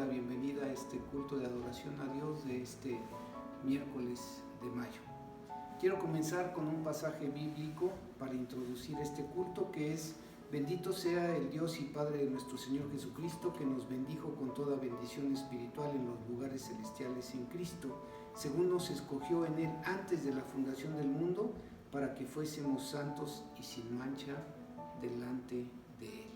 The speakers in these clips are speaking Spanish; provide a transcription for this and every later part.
la bienvenida a este culto de adoración a Dios de este miércoles de mayo. Quiero comenzar con un pasaje bíblico para introducir este culto, que es: bendito sea el Dios y Padre de nuestro Señor Jesucristo, que nos bendijo con toda bendición espiritual en los lugares celestiales en Cristo, según nos escogió en Él antes de la fundación del mundo, para que fuésemos santos y sin mancha delante de Él.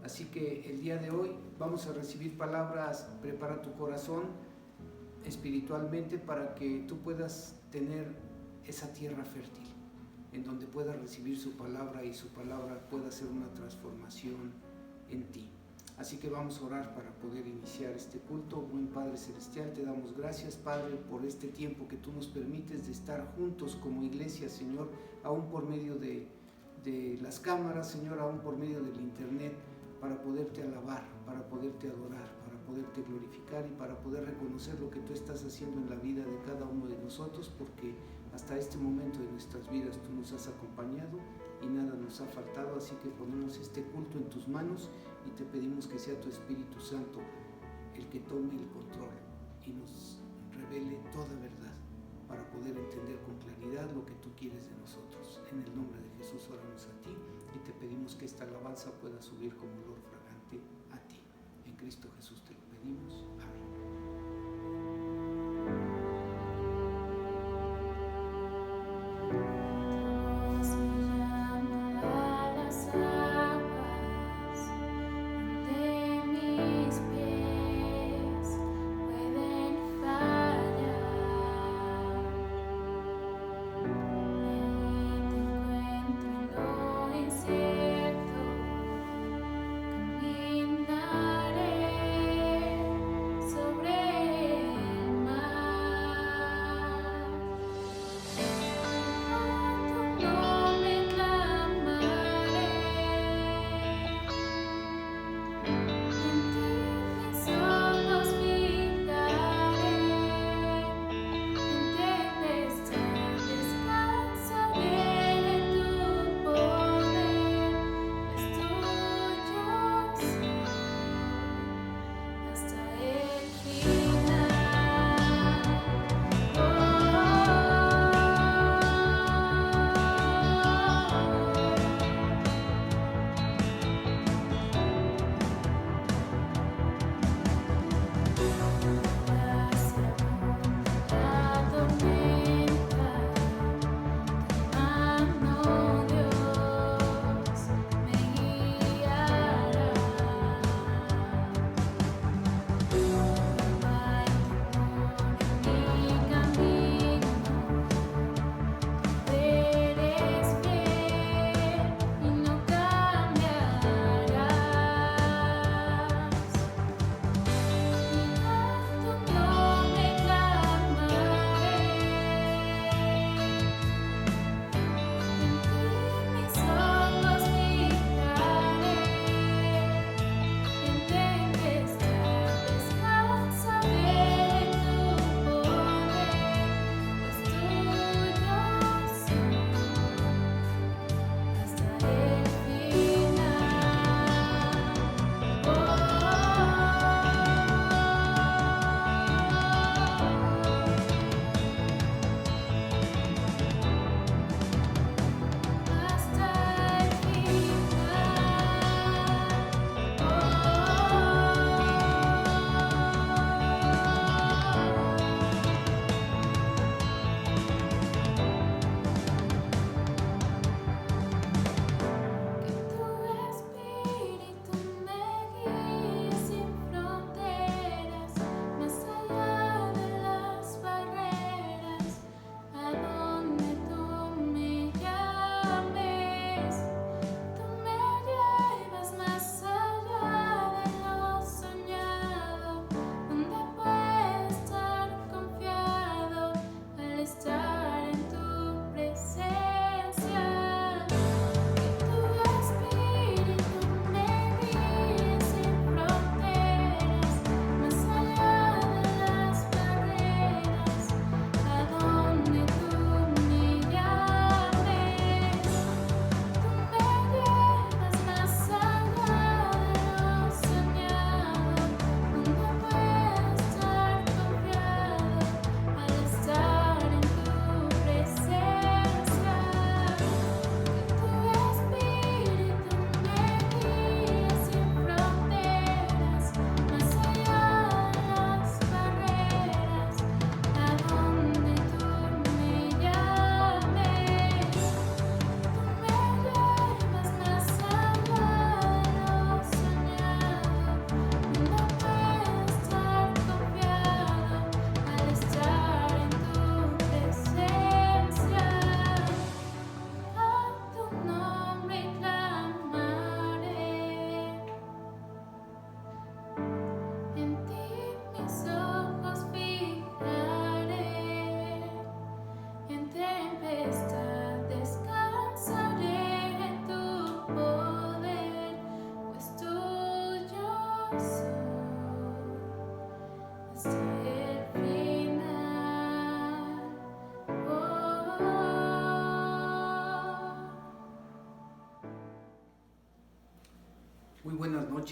Así que el día de hoy vamos a recibir palabras. Prepara tu corazón espiritualmente para que tú puedas tener esa tierra fértil, en donde puedas recibir su palabra y su palabra pueda hacer una transformación en ti. Así que vamos a orar para poder iniciar este culto. Buen Padre Celestial, te damos gracias, Padre, por este tiempo que tú nos permites de estar juntos como iglesia, Señor, aún por medio de las cámaras, Señor, aún por medio del internet, para poderte alabar, para poderte adorar, para poderte glorificar y para poder reconocer lo que tú estás haciendo en la vida de cada uno de nosotros, porque hasta este momento de nuestras vidas tú nos has acompañado y nada nos ha faltado. Así que ponemos este culto en tus manos y te pedimos que sea tu Espíritu Santo el que tome el control y nos revele toda verdad para poder entender con claridad lo que tú quieres de nosotros. En el nombre de Jesús oramos a ti y te pedimos que esta alabanza pueda subir como olor fragante a ti. En Cristo Jesús te lo pedimos. Amén. Caminaré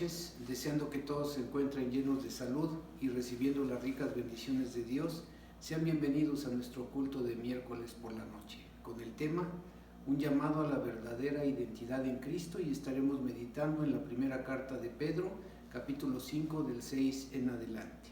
noches, deseando que todos se encuentren llenos de salud y recibiendo las ricas bendiciones de Dios. Sean bienvenidos a nuestro culto de miércoles por la noche, con el tema Un llamado a la verdadera identidad en Cristo, y estaremos meditando en la primera carta de Pedro, capítulo 5, del 6 en adelante.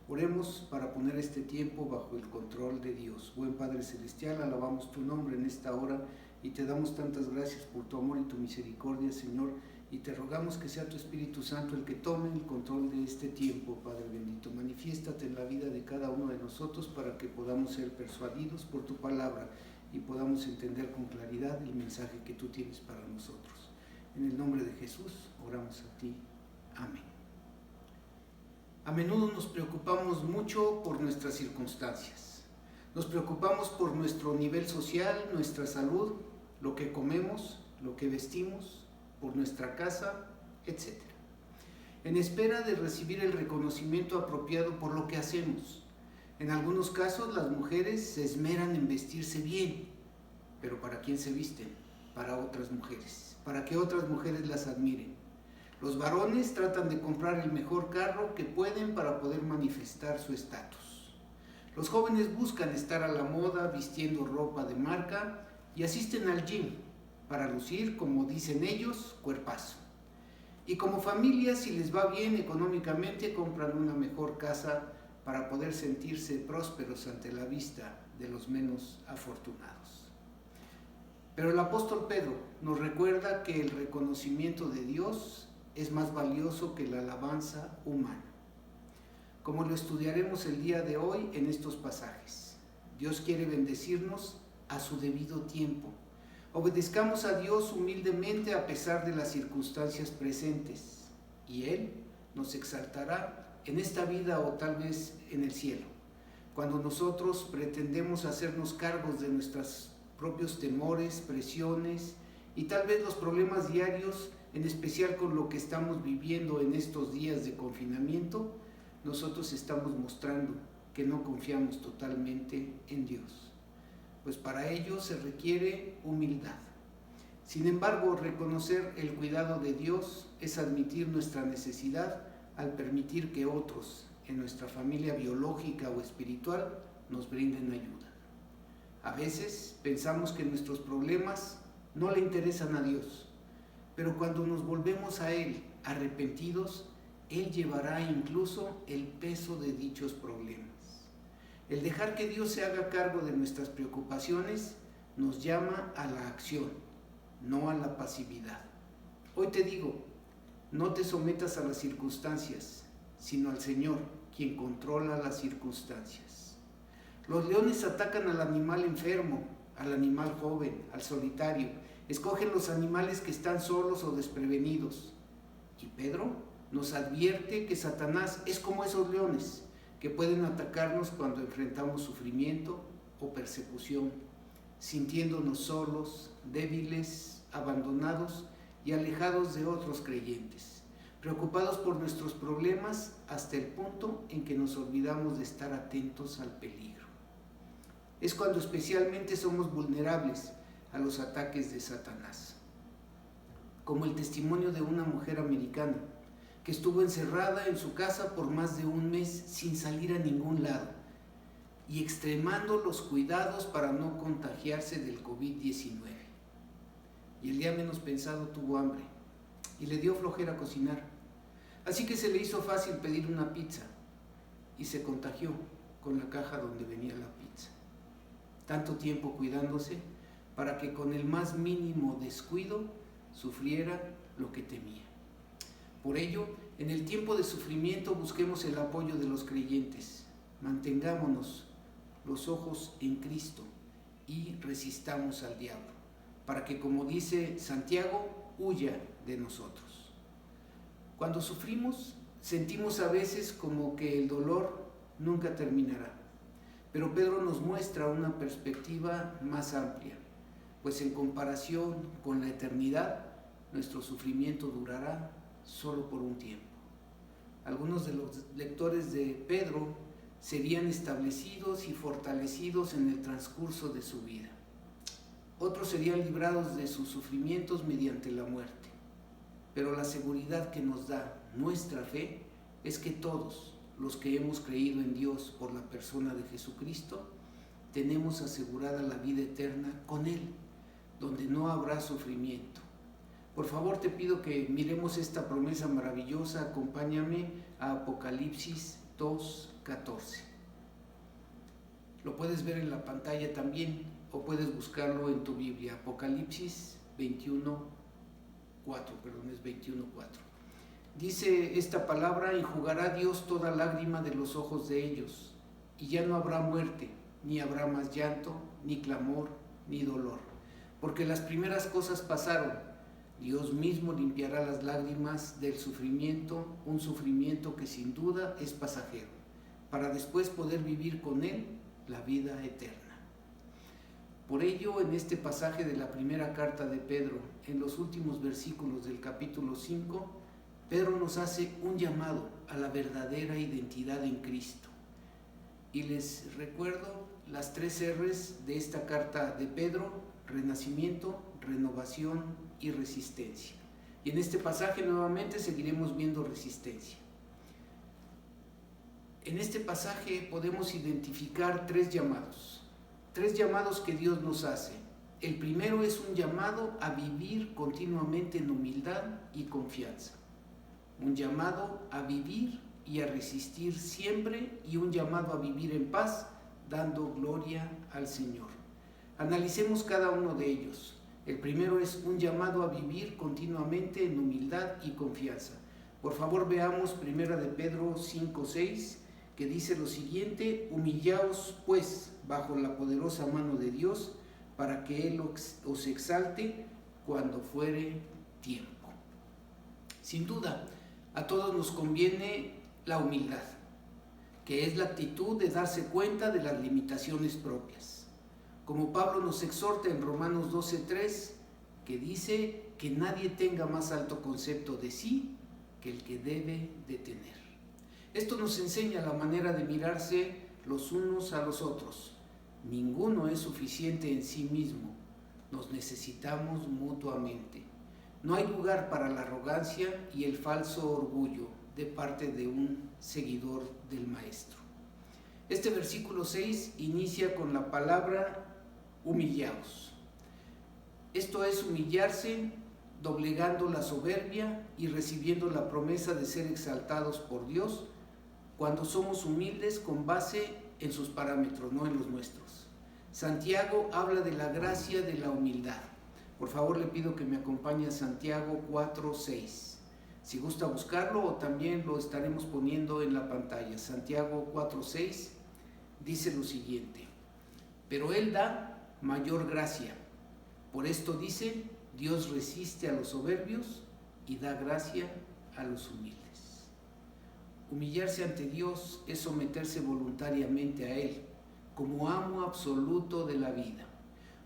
Oremos para poner este tiempo bajo el control de Dios. Buen Padre Celestial, alabamos tu nombre en esta hora y te damos tantas gracias por tu amor y tu misericordia, Señor, y te rogamos que sea tu Espíritu Santo el que tome el control de este tiempo, Padre bendito. Manifiéstate en la vida de cada uno de nosotros para que podamos ser persuadidos por tu palabra y podamos entender con claridad el mensaje que tú tienes para nosotros. En el nombre de Jesús oramos a ti. Amén. A menudo nos preocupamos mucho por nuestras circunstancias. Nos preocupamos por nuestro nivel social, nuestra salud, lo que comemos, lo que vestimos, por nuestra casa, etc. En espera de recibir el reconocimiento apropiado por lo que hacemos. En algunos casos las mujeres se esmeran en vestirse bien, pero ¿para quién se visten? Para otras mujeres, para que otras mujeres las admiren. Los varones tratan de comprar el mejor carro que pueden para poder manifestar su estatus. Los jóvenes buscan estar a la moda vistiendo ropa de marca y asisten al gym para lucir, como dicen ellos, cuerpazo. Y como familia, si les va bien económicamente, compran una mejor casa para poder sentirse prósperos ante la vista de los menos afortunados. Pero el apóstol Pedro nos recuerda que el reconocimiento de Dios es más valioso que la alabanza humana, como lo estudiaremos el día de hoy en estos pasajes. Dios quiere bendecirnos a su debido tiempo. Obedezcamos a Dios humildemente a pesar de las circunstancias presentes, y Él nos exaltará en esta vida o tal vez en el cielo, cuando nosotros pretendemos hacernos cargos de nuestros propios temores, presiones y tal vez los problemas diarios, en especial con lo que estamos viviendo en estos días de confinamiento. Nosotros estamos mostrando que no confiamos totalmente en Dios, pues para ello se requiere humildad. Sin embargo, reconocer el cuidado de Dios es admitir nuestra necesidad al permitir que otros en nuestra familia biológica o espiritual nos brinden ayuda. A veces pensamos que nuestros problemas no le interesan a Dios, pero cuando nos volvemos a Él arrepentidos, Él llevará incluso el peso de dichos problemas. El dejar que Dios se haga cargo de nuestras preocupaciones nos llama a la acción, no a la pasividad. Hoy te digo, no te sometas a las circunstancias, sino al Señor, quien controla las circunstancias. Los leones atacan al animal enfermo, al animal joven, al solitario. Escogen los animales que están solos o desprevenidos. Y Pedro nos advierte que Satanás es como esos leones que pueden atacarnos cuando enfrentamos sufrimiento o persecución, sintiéndonos solos, débiles, abandonados y alejados de otros creyentes, preocupados por nuestros problemas hasta el punto en que nos olvidamos de estar atentos al peligro. Es cuando especialmente somos vulnerables a los ataques de Satanás, como el testimonio de una mujer americana que estuvo encerrada en su casa por más de un mes sin salir a ningún lado y extremando los cuidados para no contagiarse del COVID-19. Y el día menos pensado tuvo hambre y le dio flojera cocinar, así que se le hizo fácil pedir una pizza y se contagió con la caja donde venía la pizza. Tanto tiempo cuidándose para que con el más mínimo descuido sufriera lo que temía. Por ello, en el tiempo de sufrimiento busquemos el apoyo de los creyentes. Mantengámonos los ojos en Cristo y resistamos al diablo, para que, como dice Santiago, huya de nosotros. Cuando sufrimos, sentimos a veces como que el dolor nunca terminará, pero Pedro nos muestra una perspectiva más amplia, pues en comparación con la eternidad, nuestro sufrimiento durará solo por un tiempo. Algunos de los lectores de Pedro serían establecidos y fortalecidos en el transcurso de su vida. Otros serían librados de sus sufrimientos mediante la muerte. pero la seguridad que nos da nuestra fe es que todos los que hemos creído en Dios por la persona de Jesucristo, tenemos asegurada la vida eterna con Él, donde no habrá sufrimiento. Por favor, te pido que miremos esta promesa maravillosa. Acompáñame a Apocalipsis 2:14. Lo puedes ver en la pantalla también, o puedes buscarlo en tu Biblia. Apocalipsis 21:4. Dice esta palabra: enjugará Dios toda lágrima de los ojos de ellos, y ya no habrá muerte, ni habrá más llanto, ni clamor, ni dolor, porque las primeras cosas pasaron. Dios mismo limpiará las lágrimas del sufrimiento, un sufrimiento que sin duda es pasajero, para después poder vivir con Él la vida eterna. Por ello, en este pasaje de la primera carta de Pedro, en los últimos versículos del capítulo 5, Pedro nos hace un llamado a la verdadera identidad en Cristo. Y les recuerdo las 3 R's de esta carta de Pedro: renacimiento, renovación y resistencia. Y en este pasaje nuevamente seguiremos viendo resistencia. En este pasaje podemos identificar 3 llamados que Dios nos hace. El primero es un llamado a vivir continuamente en humildad y confianza. Un llamado a vivir y a resistir siempre, y un llamado a vivir en paz, dando gloria al Señor. Analicemos cada uno de ellos. El primero es un llamado a vivir continuamente en humildad y confianza. Por favor, veamos 1 de Pedro 5:6, que dice lo siguiente: humillaos pues bajo la poderosa mano de Dios, para que Él os exalte cuando fuere tiempo. Sin duda, a todos nos conviene la humildad, que es la actitud de darse cuenta de las limitaciones propias. Como Pablo nos exhorta en Romanos 12:3, que dice que nadie tenga más alto concepto de sí que el que debe de tener. Esto nos enseña la manera de mirarse los unos a los otros. Ninguno es suficiente en sí mismo, nos necesitamos mutuamente. No hay lugar para la arrogancia y el falso orgullo de parte de un seguidor del Maestro. Este versículo 6 inicia con la palabra humillaos. Esto es humillarse, doblegando la soberbia y recibiendo la promesa de ser exaltados por Dios cuando somos humildes con base en sus parámetros, no en los nuestros. Santiago habla de la gracia de la humildad. Por favor, le pido que me acompañe a Santiago 4:6. Si gusta buscarlo, o también lo estaremos poniendo en la pantalla. Santiago 4:6 dice lo siguiente: pero Él da mayor gracia. Por esto dice: Dios resiste a los soberbios y da gracia a los humildes. Humillarse ante Dios es someterse voluntariamente a Él, como amo absoluto de la vida.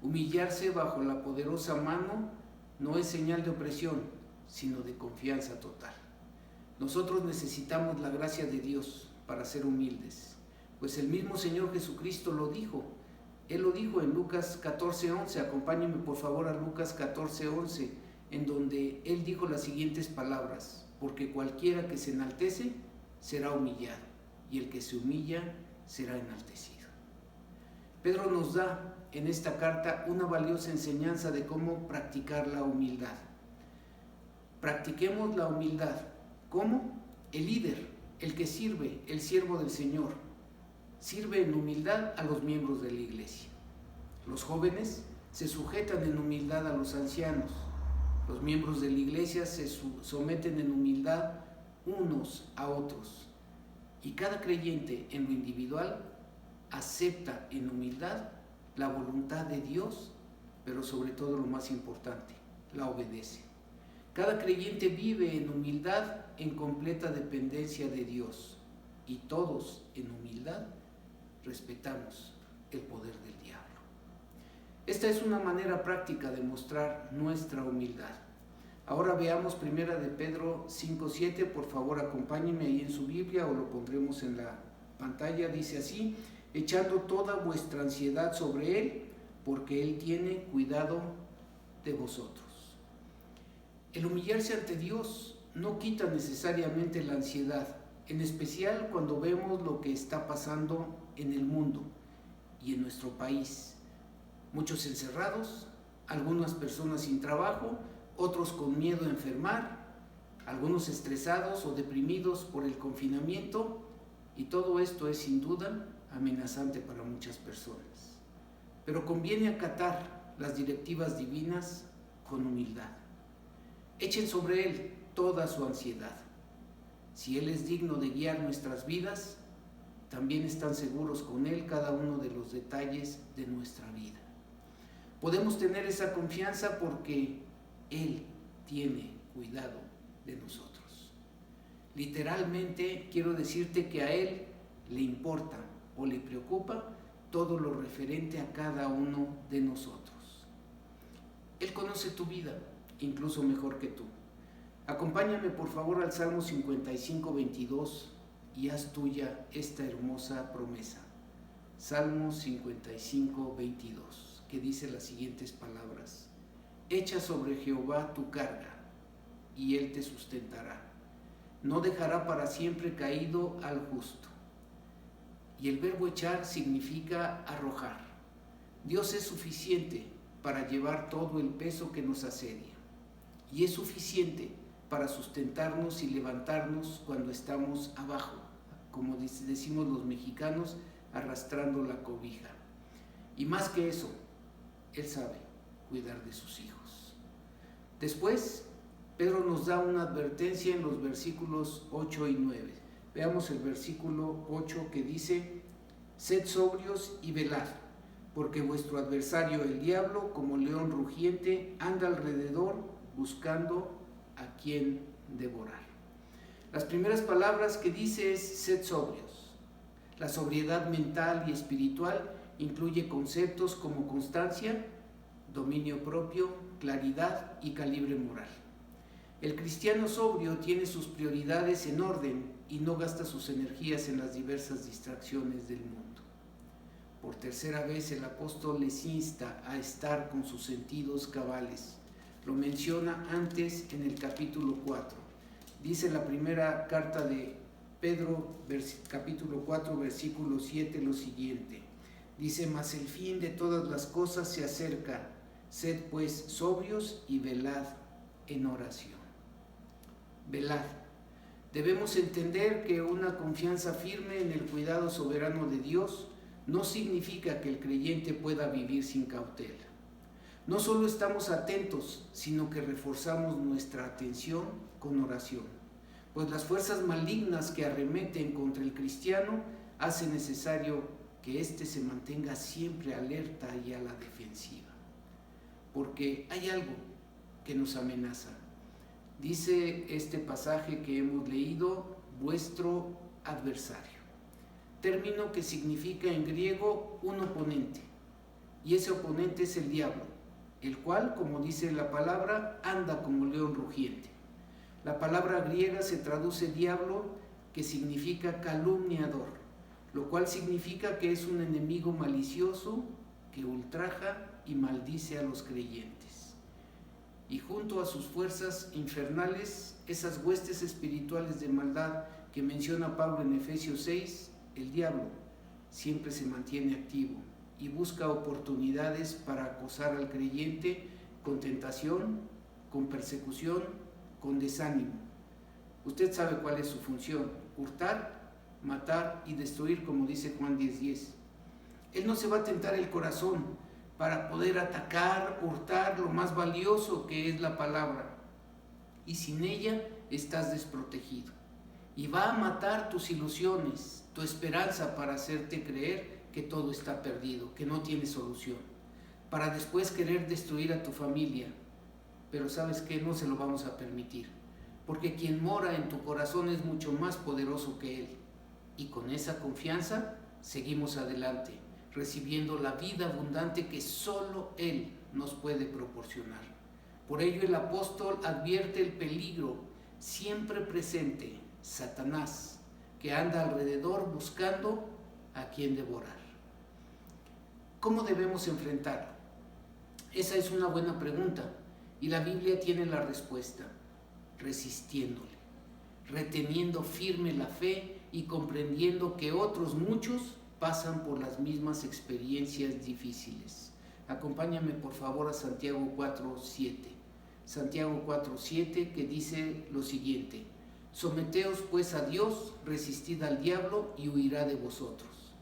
Humillarse bajo la poderosa mano no es señal de opresión, sino de confianza total. Nosotros necesitamos la gracia de Dios para ser humildes, pues el mismo Señor Jesucristo lo dijo. Él lo dijo en Lucas 14:11. Acompáñenme por favor a Lucas 14:11, en donde Él dijo las siguientes palabras: porque cualquiera que se enaltece será humillado, y el que se humilla será enaltecido. Pedro nos da en esta carta una valiosa enseñanza de cómo practicar la humildad. Practiquemos la humildad. ¿Cómo? El líder, el que sirve, el siervo del Señor, sirve en humildad a los miembros de la iglesia. Los jóvenes se sujetan en humildad a los ancianos. Los miembros de la iglesia se someten en humildad unos a otros. Y cada creyente en lo individual acepta en humildad la voluntad de Dios, pero sobre todo lo más importante, la obedece. Cada creyente vive en humildad en completa dependencia de Dios, y todos en humildad respetamos el poder del diablo. Esta es una manera práctica de mostrar nuestra humildad. Ahora veamos 1 de Pedro 5:7, por favor acompáñenme ahí en su Biblia o lo pondremos en la pantalla. Dice así: echando toda vuestra ansiedad sobre Él, porque Él tiene cuidado de vosotros. El humillarse ante Dios no quita necesariamente la ansiedad, en especial cuando vemos lo que está pasando en el mundo y en nuestro país. Muchos encerrados, algunas personas sin trabajo, otros con miedo a enfermar, algunos estresados o deprimidos por el confinamiento, y todo esto es sin duda amenazante para muchas personas. Pero conviene acatar las directivas divinas con humildad. Echen sobre Él toda su ansiedad. Si Él es digno de guiar nuestras vidas, también están seguros con Él cada uno de los detalles de nuestra vida. Podemos tener esa confianza porque Él tiene cuidado de nosotros. Literalmente quiero decirte que a Él le importa o le preocupa todo lo referente a cada uno de nosotros. Él conoce tu vida, incluso mejor que tú. Acompáñame por favor al Salmo 55, 22 y haz tuya esta hermosa promesa. Salmo 55, 22, que dice las siguientes palabras: Echa sobre Jehová tu carga, y Él te sustentará. No dejará para siempre caído al justo. Y el verbo echar significa arrojar. Dios es suficiente para llevar todo el peso que nos asedia. Y es suficiente para sustentarnos y levantarnos cuando estamos abajo, como decimos los mexicanos, arrastrando la cobija. Y más que eso, Él sabe cuidar de sus hijos. Después, Pedro nos da una advertencia en los versículos 8 y 9. Veamos el versículo 8 que dice: Sed sobrios y velad, porque vuestro adversario el diablo, como león rugiente, anda alrededor buscando a quien devorar. Las primeras palabras que dice es sed sobrios. La sobriedad mental y espiritual incluye conceptos como constancia, dominio propio, claridad y calibre moral. El cristiano sobrio tiene sus prioridades en orden y no gasta sus energías en las diversas distracciones del mundo. Por tercera vez el apóstol les insta a estar con sus sentidos cabales. Lo menciona antes en el capítulo 4. Dice la primera carta de Pedro, capítulo 4, versículo 7, lo siguiente. Dice: Mas el fin de todas las cosas se acerca. Sed pues sobrios y velad en oración. Velad. Debemos entender que una confianza firme en el cuidado soberano de Dios no significa que el creyente pueda vivir sin cautela. No solo estamos atentos, sino que reforzamos nuestra atención con oración, pues las fuerzas malignas que arremeten contra el cristiano hacen necesario que éste se mantenga siempre alerta y a la defensiva, porque hay algo que nos amenaza. Dice este pasaje que hemos leído, vuestro adversario, término que significa en griego un oponente, y ese oponente es el diablo, el cual, como dice la palabra, anda como león rugiente. La palabra griega se traduce diablo, que significa calumniador, lo cual significa que es un enemigo malicioso que ultraja y maldice a los creyentes. Y junto a sus fuerzas infernales, esas huestes espirituales de maldad que menciona Pablo en Efesios 6, el diablo siempre se mantiene activo y busca oportunidades para acosar al creyente con tentación, con persecución, con desánimo. Usted sabe cuál es su función: hurtar, matar y destruir, como dice Juan 10:10. Él no se va a tentar el corazón para poder atacar, hurtar lo más valioso que es la palabra, y sin ella estás desprotegido. Y va a matar tus ilusiones, tu esperanza, para hacerte creer que todo está perdido, que no tiene solución, para después querer destruir a tu familia. Pero ¿sabes qué? No se lo vamos a permitir, porque quien mora en tu corazón es mucho más poderoso que Él. Y con esa confianza seguimos adelante, recibiendo la vida abundante que solo Él nos puede proporcionar. Por ello el apóstol advierte el peligro siempre presente, Satanás, que anda alrededor buscando a quien devorar. ¿Cómo debemos enfrentarlo? Esa es una buena pregunta. Y la Biblia tiene la respuesta: resistiéndole, reteniendo firme la fe y comprendiendo que otros muchos pasan por las mismas experiencias difíciles. Acompáñame por favor a Santiago 4:7. Santiago 4:7, que dice lo siguiente: someteos pues a Dios, resistid al diablo y huirá de vosotros.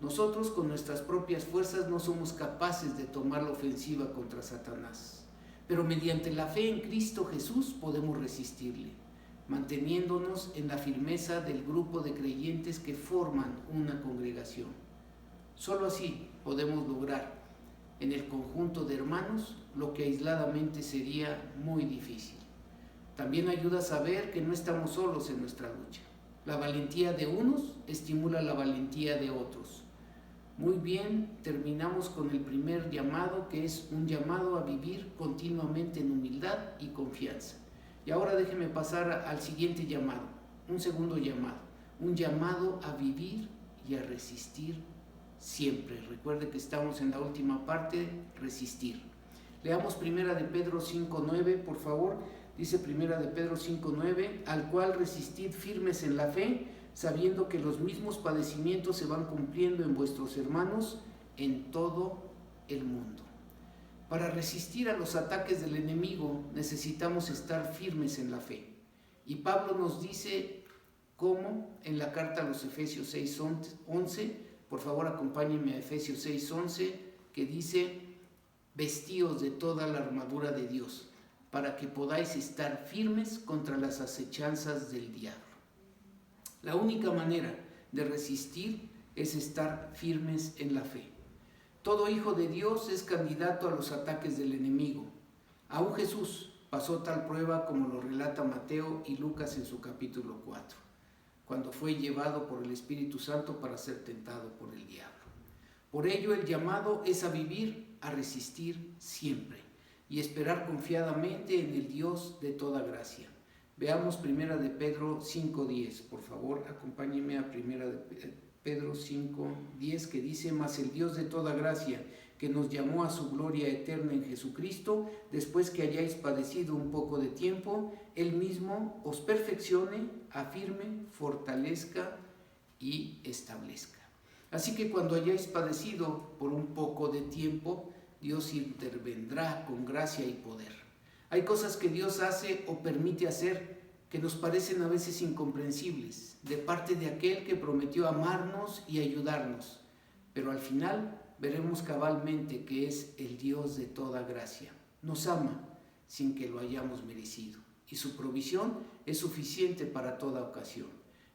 Nosotros con nuestras propias fuerzas no somos capaces de tomar la ofensiva contra Satanás, pero mediante la fe en Cristo Jesús podemos resistirle, manteniéndonos en la firmeza del grupo de creyentes que forman una congregación. Solo así podemos lograr en el conjunto de hermanos lo que aisladamente sería muy difícil. También ayuda a saber que no estamos solos en nuestra lucha. La valentía de unos estimula la valentía de otros. Muy bien, terminamos con el primer llamado, que es un llamado a vivir continuamente en humildad y confianza. Y ahora déjenme pasar al siguiente llamado, un segundo llamado, un llamado a vivir y a resistir siempre. Recuerde que estamos en la última parte, resistir. Leamos Primera de Pedro 5:9, por favor. Dice Primera de Pedro 5:9, al cual resistid firmes en la fe, sabiendo que los mismos padecimientos se van cumpliendo en vuestros hermanos en todo el mundo. Para resistir a los ataques del enemigo necesitamos estar firmes en la fe. Y Pablo nos dice cómo en la carta a los Efesios 6:11, por favor acompáñenme a Efesios 6:11, que dice: vestíos de toda la armadura de Dios, para que podáis estar firmes contra las acechanzas del diablo. La única manera de resistir es estar firmes en la fe. Todo hijo de Dios es candidato a los ataques del enemigo. Aún Jesús pasó tal prueba como lo relata Mateo y Lucas en su capítulo 4, cuando fue llevado por el Espíritu Santo para ser tentado por el diablo. Por ello el llamado es a vivir, a resistir siempre y esperar confiadamente en el Dios de toda gracia. Veamos Primera de Pedro 5:10, por favor, acompáñenme a Primera de Pedro 5:10, que dice: mas el Dios de toda gracia, que nos llamó a su gloria eterna en Jesucristo, después que hayáis padecido un poco de tiempo, Él mismo os perfeccione, afirme, fortalezca y establezca. Así que cuando hayáis padecido por un poco de tiempo, Dios intervendrá con gracia y poder. Hay cosas que Dios hace o permite hacer que nos parecen a veces incomprensibles, de parte de aquel que prometió amarnos y ayudarnos, pero al final veremos cabalmente que es el Dios de toda gracia. Nos ama sin que lo hayamos merecido, y su provisión es suficiente para toda ocasión.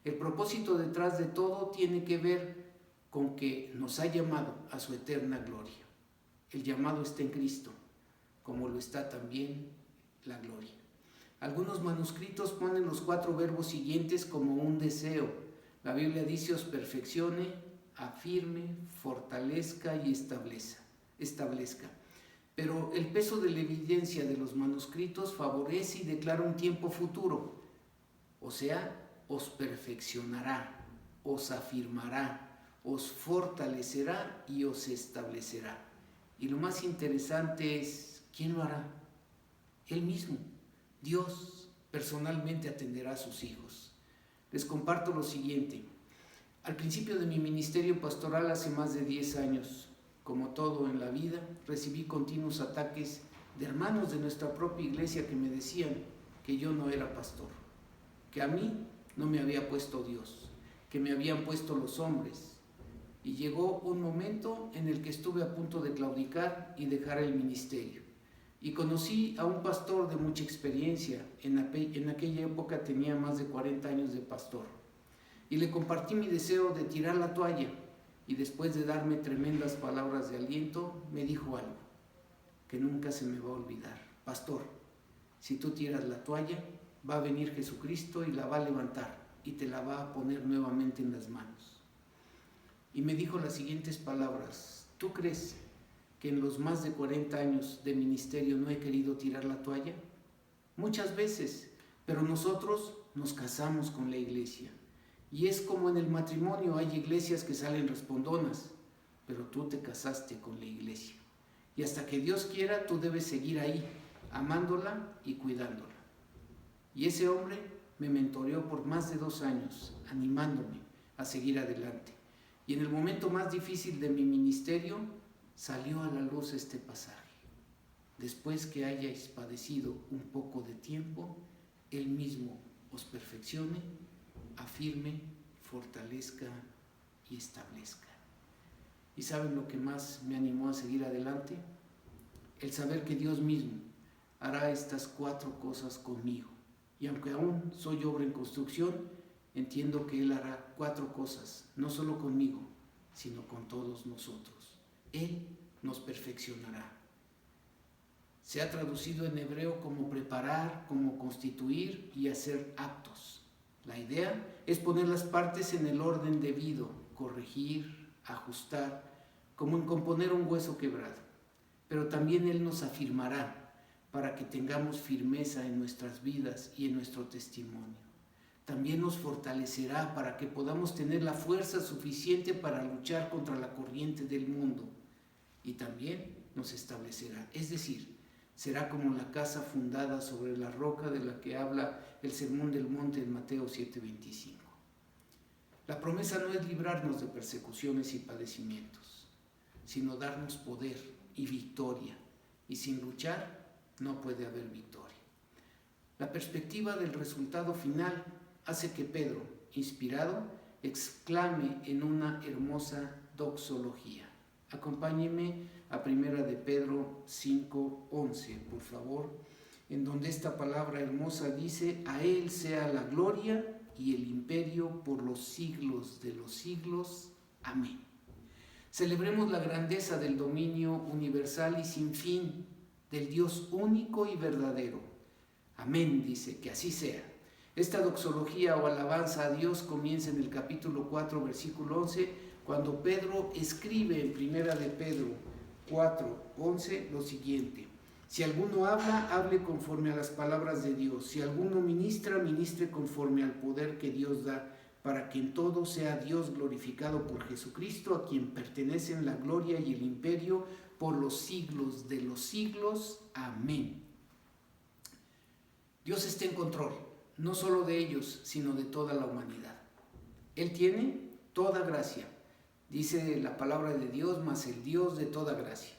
El propósito detrás de todo tiene que ver con que nos ha llamado a su eterna gloria. El llamado está en Cristo, como lo está también la gloria. Algunos manuscritos ponen los 4 verbos siguientes como un deseo. La Biblia dice: os perfeccione, afirme, fortalezca y establezca. Pero el peso de la evidencia de los manuscritos favorece y declara un tiempo futuro. O sea, os perfeccionará, os afirmará, os fortalecerá y os establecerá. Y lo más interesante es, ¿quién lo hará? Él mismo. Dios personalmente atenderá a sus hijos. Les comparto lo siguiente. Al principio de mi ministerio pastoral hace más de 10 años, como todo en la vida, recibí continuos ataques de hermanos de nuestra propia iglesia que me decían que yo no era pastor, que a mí no me había puesto Dios, que me habían puesto los hombres. Y llegó un momento en el que estuve a punto de claudicar y dejar el ministerio. Y conocí a un pastor de mucha experiencia. En aquella época tenía más de 40 años de pastor. Y le compartí mi deseo de tirar la toalla. Y después de darme tremendas palabras de aliento, me dijo algo que nunca se me va a olvidar. Pastor, si tú tiras la toalla, va a venir Jesucristo y la va a levantar y te la va a poner nuevamente en las manos. Y me dijo las siguientes palabras: ¿tú crees que en los más de 40 años de ministerio no he querido tirar la toalla? Muchas veces, pero nosotros nos casamos con la iglesia. Y es como en el matrimonio, hay iglesias que salen respondonas, pero tú te casaste con la iglesia. Y hasta que Dios quiera, tú debes seguir ahí, amándola y cuidándola. Y ese hombre me mentoreó por más de 2 años, animándome a seguir adelante. Y en el momento más difícil de mi ministerio, salió a la luz este pasaje. Después que hayáis padecido un poco de tiempo, Él mismo os perfeccione, afirme, fortalezca y establezca. ¿Y saben lo que más me animó a seguir adelante? El saber que Dios mismo hará estas 4 cosas conmigo. Y aunque aún soy obra en construcción, entiendo que Él hará 4 cosas, no solo conmigo, sino con todos nosotros. Él nos perfeccionará. Se ha traducido en hebreo como preparar, como constituir y hacer aptos. La idea es poner las partes en el orden debido, corregir, ajustar, como en componer un hueso quebrado. Pero también Él nos afirmará para que tengamos firmeza en nuestras vidas y en nuestro testimonio. También nos fortalecerá para que podamos tener la fuerza suficiente para luchar contra la corriente del mundo. Y también nos establecerá, es decir, será como la casa fundada sobre la roca de la que habla el Sermón del Monte en Mateo 7:25. La promesa no es librarnos de persecuciones y padecimientos, sino darnos poder y victoria. Y sin luchar no puede haber victoria. La perspectiva del resultado final hace que Pedro, inspirado, exclame en una hermosa doxología. Acompáñenme a 1 de Pedro 5:11, por favor, en donde esta palabra hermosa dice: a Él sea la gloria y el imperio por los siglos de los siglos. Amén. Celebremos la grandeza del dominio universal y sin fin del Dios único y verdadero. Amén, dice, que así sea. Esta doxología o alabanza a Dios comienza en el capítulo 4, versículo 11, cuando Pedro escribe en 1 de Pedro 4:11 lo siguiente: si alguno habla, hable conforme a las palabras de Dios. Si alguno ministra, ministre conforme al poder que Dios da, para que en todo sea Dios glorificado por Jesucristo, a quien pertenecen la gloria y el imperio por los siglos de los siglos. Amén. Dios está en control, no solo de ellos, sino de toda la humanidad. Él tiene toda gracia. Dice la palabra de Dios, mas el Dios de toda gracia.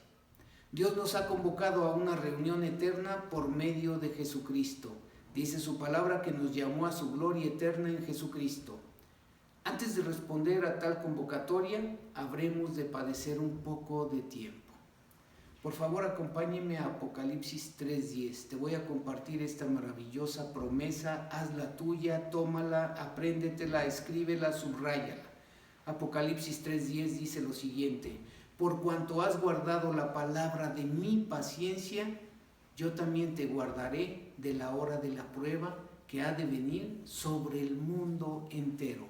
Dios nos ha convocado a una reunión eterna por medio de Jesucristo. Dice su palabra que nos llamó a su gloria eterna en Jesucristo. Antes de responder a tal convocatoria, habremos de padecer un poco de tiempo. Por favor, acompáñenme a Apocalipsis 3:10. Te voy a compartir esta maravillosa promesa. Hazla tuya, tómala, apréndetela, escríbela, subráyala. Apocalipsis 3:10 dice lo siguiente: por cuanto has guardado la palabra de mi paciencia, yo también te guardaré de la hora de la prueba que ha de venir sobre el mundo entero,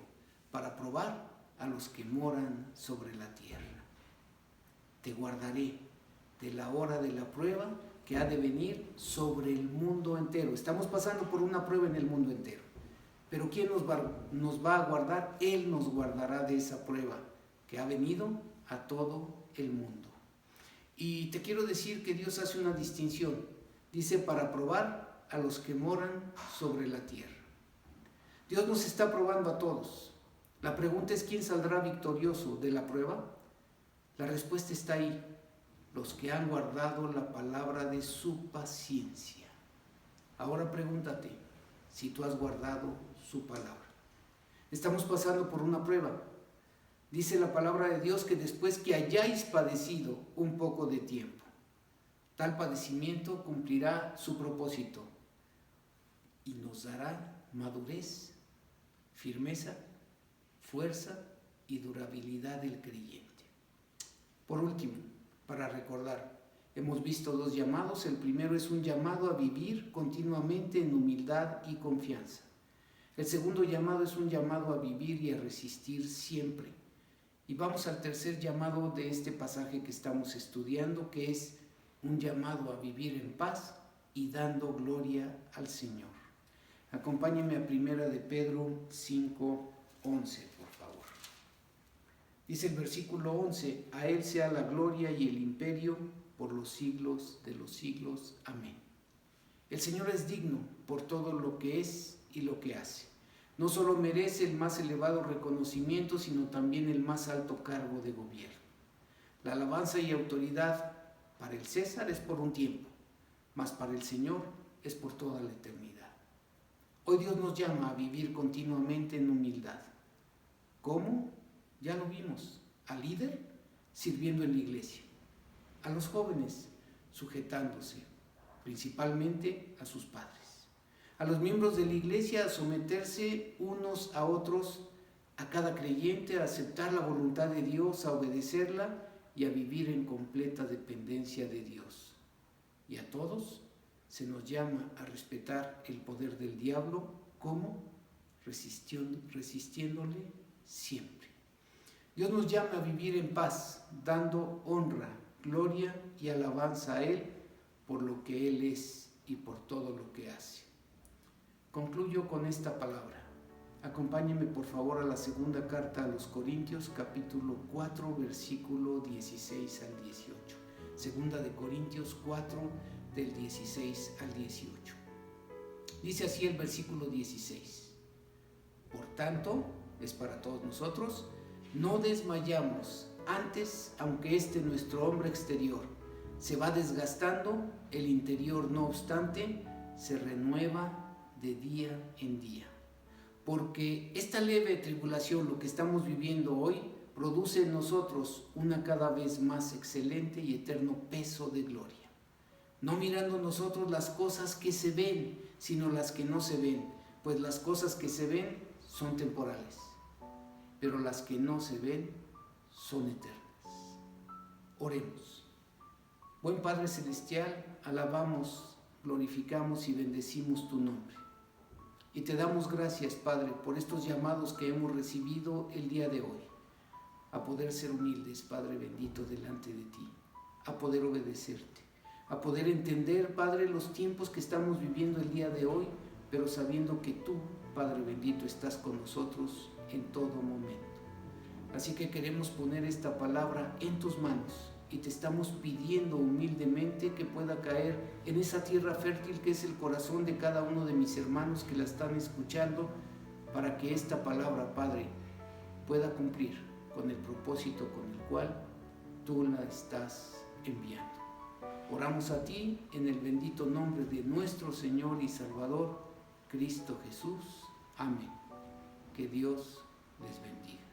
para probar a los que moran sobre la tierra. Te guardaré de la hora de la prueba que ha de venir sobre el mundo entero. Estamos pasando por una prueba en el mundo entero. Pero ¿quién nos va a guardar? Él nos guardará de esa prueba que ha venido a todo el mundo. Y te quiero decir que Dios hace una distinción. Dice: para probar a los que moran sobre la tierra. Dios nos está probando a todos. La pregunta es: ¿quién saldrá victorioso de la prueba? La respuesta está ahí: los que han guardado la palabra de su paciencia. Ahora pregúntate si tú has guardado su palabra. Estamos pasando por una prueba. Dice la palabra de Dios que después que hayáis padecido un poco de tiempo, tal padecimiento cumplirá su propósito y nos dará madurez, firmeza, fuerza y durabilidad del creyente. Por último, para recordar, hemos visto 2 llamados. El primero es un llamado a vivir continuamente en humildad y confianza. El segundo llamado es un llamado a vivir y a resistir siempre. Y vamos al tercer llamado de este pasaje que estamos estudiando, que es un llamado a vivir en paz y dando gloria al Señor. Acompáñenme a 1 de Pedro 5:11, por favor. Dice el versículo 11: a Él sea la gloria y el imperio por los siglos de los siglos. Amén. El Señor es digno por todo lo que es y lo que hace. No solo merece el más elevado reconocimiento, sino también el más alto cargo de gobierno. La alabanza y autoridad para el César es por un tiempo, mas para el Señor es por toda la eternidad. Hoy Dios nos llama a vivir continuamente en humildad. ¿Cómo? Ya lo vimos. Al líder sirviendo en la iglesia, a los jóvenes sujetándose, principalmente a sus padres, a los miembros de la iglesia a someterse unos a otros, a cada creyente a aceptar la voluntad de Dios, a obedecerla y a vivir en completa dependencia de Dios. Y a todos se nos llama a respetar el poder del diablo, ¿cómo? Resistiéndole siempre. Dios nos llama a vivir en paz, dando honra, gloria y alabanza a Él por lo que Él es y por todo lo que hace. Concluyo con esta palabra. Acompáñenme por favor a la segunda carta a los Corintios, capítulo 4, versículo 16 al 18. Segunda de Corintios 4, del 16 al 18. Dice así el versículo 16. Por tanto, es para todos nosotros, no desmayamos, antes, aunque nuestro hombre exterior se va desgastando, el interior, no obstante, se renueva de día en día. Porque esta leve tribulación, lo que estamos viviendo hoy, produce en nosotros una cada vez más excelente y eterno peso de gloria. No mirando nosotros las cosas que se ven, sino las que no se ven, pues las cosas que se ven son temporales, pero las que no se ven son eternas. Oremos. Buen Padre Celestial, alabamos, glorificamos y bendecimos tu nombre. Y te damos gracias, Padre, por estos llamados que hemos recibido el día de hoy, a poder ser humildes, Padre bendito, delante de ti, a poder obedecerte, a poder entender, Padre, los tiempos que estamos viviendo el día de hoy, pero sabiendo que tú, Padre bendito, estás con nosotros en todo momento. Así que queremos poner esta palabra en tus manos y te estamos pidiendo humildemente que pueda caer en esa tierra fértil que es el corazón de cada uno de mis hermanos que la están escuchando, para que esta palabra, Padre, pueda cumplir con el propósito con el cual tú la estás enviando. Oramos a ti en el bendito nombre de nuestro Señor y Salvador, Cristo Jesús. Amén. Que Dios les bendiga.